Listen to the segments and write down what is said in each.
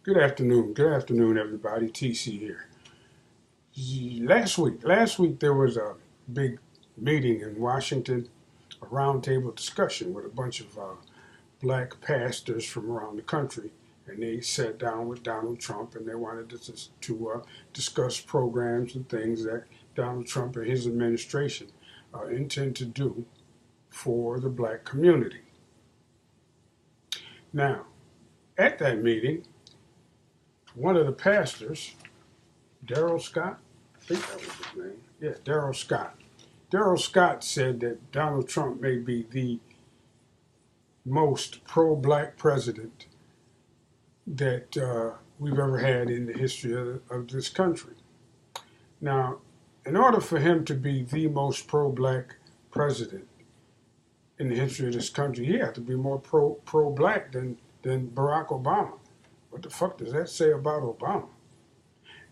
Good afternoon. Good afternoon, everybody. TC here. Last week there was a big meeting in Washington, a roundtable discussion with a bunch of black pastors from around the country, and they sat down with Donald Trump and they wanted to discuss programs and things that Donald Trump and his administration intend to do for the black community. Now, at that meeting, one of the pastors, Daryl Scott, I think that was his name. Yeah, Daryl Scott. Daryl Scott said that Donald Trump may be the most pro-black president that we've ever had in the history of this country. Now, in order for him to be the most pro-black president in the history of this country, he had to be more pro-black than Barack Obama. What the fuck does that say about Obama?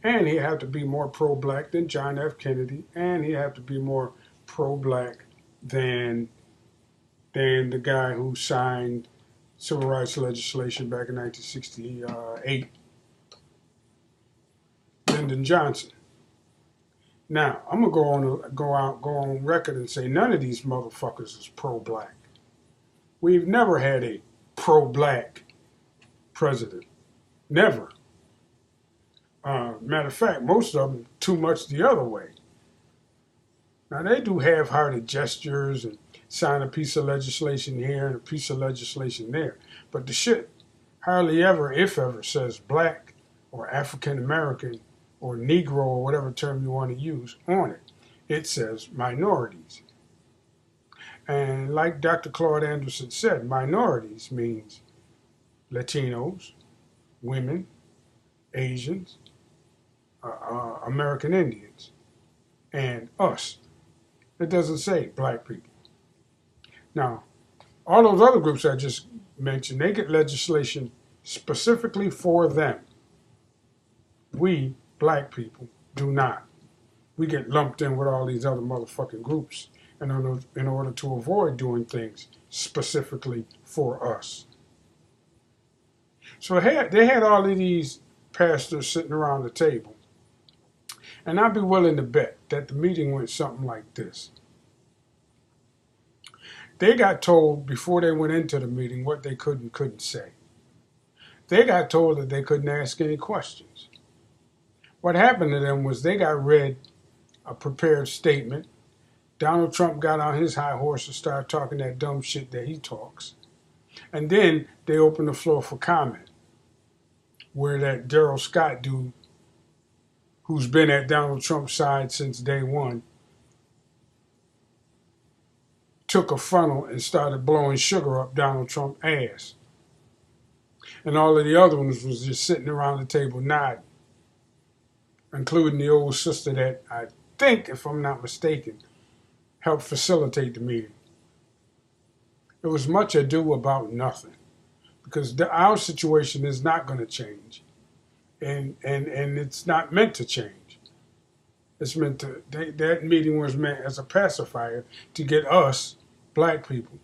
And he had to be more pro-black than John F. Kennedy, and he had to be more pro-black than the guy who signed civil rights legislation back in 1968, Lyndon Johnson. Now, I'm gonna go on record and say none of these motherfuckers is pro-black. We've never had a pro-black president. Never. Matter of fact, most of them too much the other way. Now, they do half-hearted gestures and sign a piece of legislation here and a piece of legislation there. But the shit hardly ever, if ever, says black or African-American or Negro or whatever term you want to use on it. It says minorities. And like Dr. Claude Anderson said, minorities means Latinos, women, Asians, American Indians, and us. It doesn't say black people. Now, all those other groups I just mentioned, they get legislation specifically for them. We, black people, do not. We get lumped in with all these other motherfucking groups in order to avoid doing things specifically for us. So they had all of these pastors sitting around the table. And I'd be willing to bet that the meeting went something like this. They got told before they went into the meeting what they could and couldn't say. They got told that they couldn't ask any questions. What happened to them was they got read a prepared statement. Donald Trump got on his high horse and started talking that dumb shit that he talks. And then they opened the floor for comment, where that Daryl Scott dude, who's been at Donald Trump's side since day one, took a funnel and started blowing sugar up Donald Trump's ass. And all of the other ones was just sitting around the table nodding, including the old sister that I think, if I'm not mistaken, helped facilitate the meeting. It was much ado about nothing, because our situation is not going to change. And it's not meant to change. It's meant to, that meeting was meant as a pacifier to get us, black people,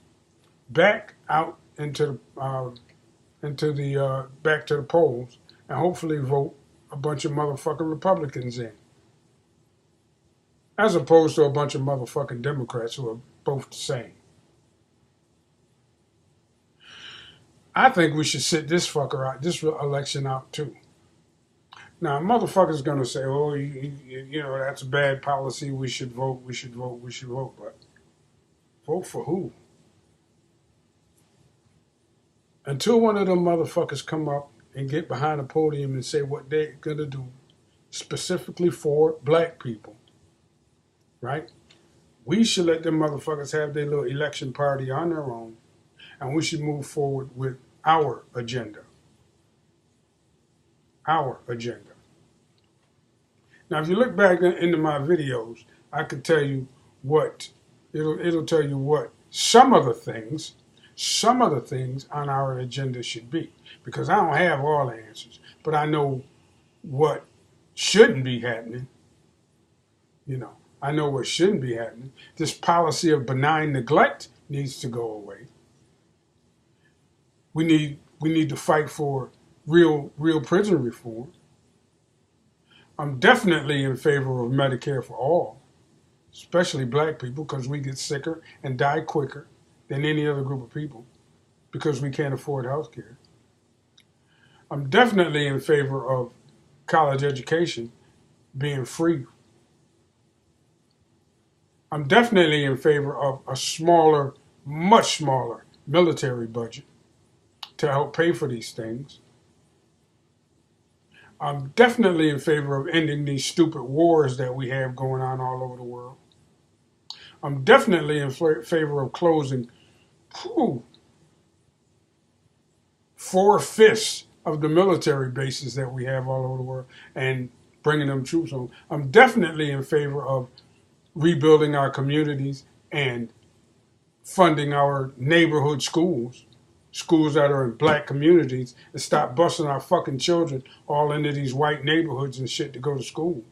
back out into the back to the polls and hopefully vote a bunch of motherfucking Republicans in, as opposed to a bunch of motherfucking Democrats who are both the same. I think we should sit this fucker out, this election out too. Now, motherfuckers gonna say, "Oh, you know, that's a bad policy. We should vote. We should vote. We should vote." But vote for who? Until one of them motherfuckers come up and get behind the podium and say what they're gonna do specifically for black people, right? We should let them motherfuckers have their little election party on their own, and we should move forward with our agenda. Our agenda. Now, if you look back into my videos, I can tell you what, it'll tell you what some of the things on our agenda should be. Because I don't have all the answers, but I know what shouldn't be happening. You know, I know what shouldn't be happening. This policy of benign neglect needs to go away. We need to fight for real prison reform. I'm definitely in favor of Medicare for all, especially black people, because we get sicker and die quicker than any other group of people because we can't afford health care. I'm definitely in favor of college education being free. I'm definitely in favor of a smaller, much smaller military budget to help pay for these things. I'm definitely in favor of ending these stupid wars that we have going on all over the world. I'm definitely in favor of closing 4/5 of the military bases that we have all over the world and bringing them troops home. I'm definitely in favor of rebuilding our communities and funding our neighborhood schools, schools that are in black communities, and stop busing our fucking children all into these white neighborhoods and shit to go to school.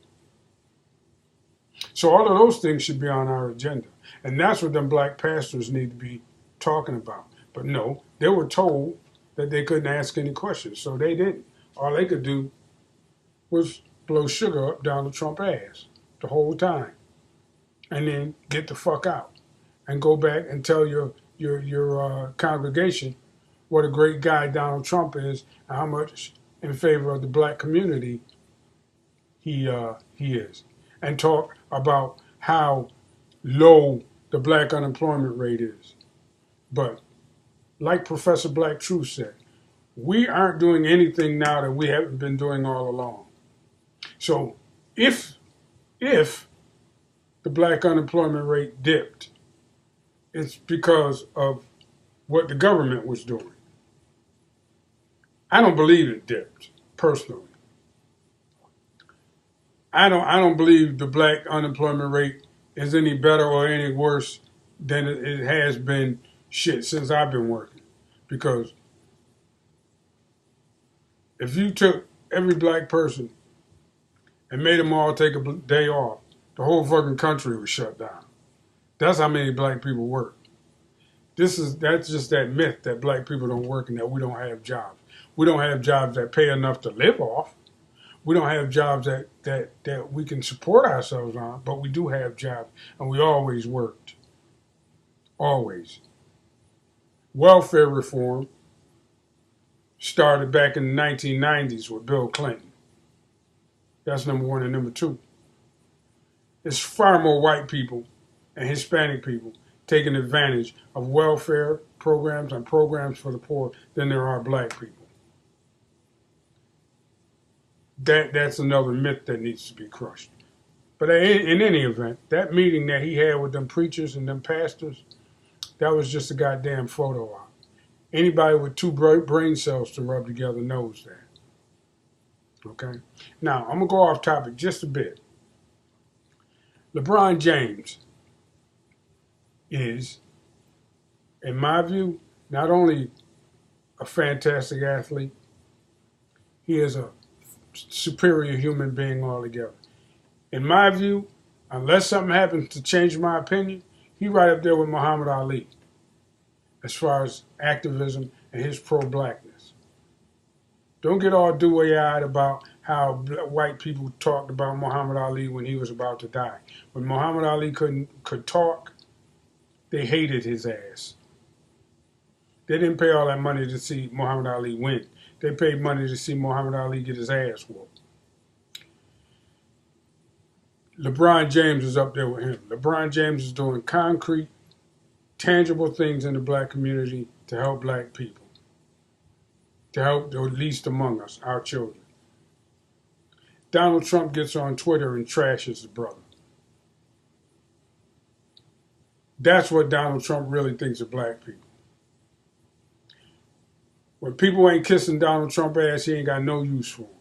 So all of those things should be on our agenda. And that's what them black pastors need to be talking about. But no, they were told that they couldn't ask any questions, so they didn't. All they could do was blow sugar up Donald Trump's ass the whole time, and then get the fuck out and go back and tell your congregation what a great guy Donald Trump is and how much in favor of the black community he is, and talk about how low the black unemployment rate is. But like Professor Black Truth said, we aren't doing anything now that we haven't been doing all along. So if the black unemployment rate dipped, it's because of what the government was doing. I don't believe it dipped, personally. I don't believe the black unemployment rate is any better or any worse than it has been shit since I've been working. Because if you took every black person and made them all take a day off, the whole fucking country was shut down. That's how many black people work. That's just that myth that black people don't work and that we don't have jobs. We don't have jobs that pay enough to live off. We don't have jobs that we can support ourselves on, but we do have jobs, and we always worked. Always. Welfare reform started back in the 1990s with Bill Clinton. That's number one. And number two, it's far more white people and Hispanic people taking advantage of welfare programs and programs for the poor than there are black people. That's another myth that needs to be crushed. But in any event, that meeting that he had with them preachers and them pastors, that was just a goddamn photo op. Anybody with two brain cells to rub together knows that. Okay? Now, I'm going to go off topic just a bit. LeBron James is, in my view, not only a fantastic athlete, he is a superior human being altogether. In my view, unless something happens to change my opinion, he's right up there with Muhammad Ali as far as activism and his pro-blackness. Don't get all dewy-eyed about how white people talked about Muhammad Ali when he was about to die. When Muhammad Ali could talk, they hated his ass. They didn't pay all that money to see Muhammad Ali win. They paid money to see Muhammad Ali get his ass whooped. LeBron James is up there with him. LeBron James is doing concrete, tangible things in the black community to help black people, to help the least among us, our children. Donald Trump gets on Twitter and trashes the brother. That's what Donald Trump really thinks of black people. When people ain't kissing Donald Trump ass, he ain't got no use for them.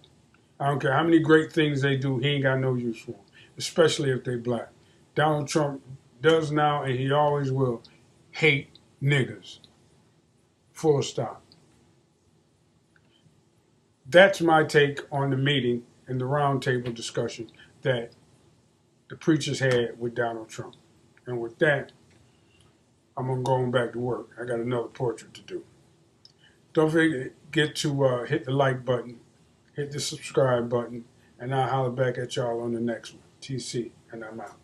I don't care how many great things they do, he ain't got no use for them, especially if they black. Donald Trump does now, and he always will, hate niggers. Full stop. That's my take on the meeting and the roundtable discussion that the preachers had with Donald Trump. And with that, I'm going back to work. I got another portrait to do. Don't forget to hit the like button, hit the subscribe button, and I'll holler back at y'all on the next one. TC, and I'm out.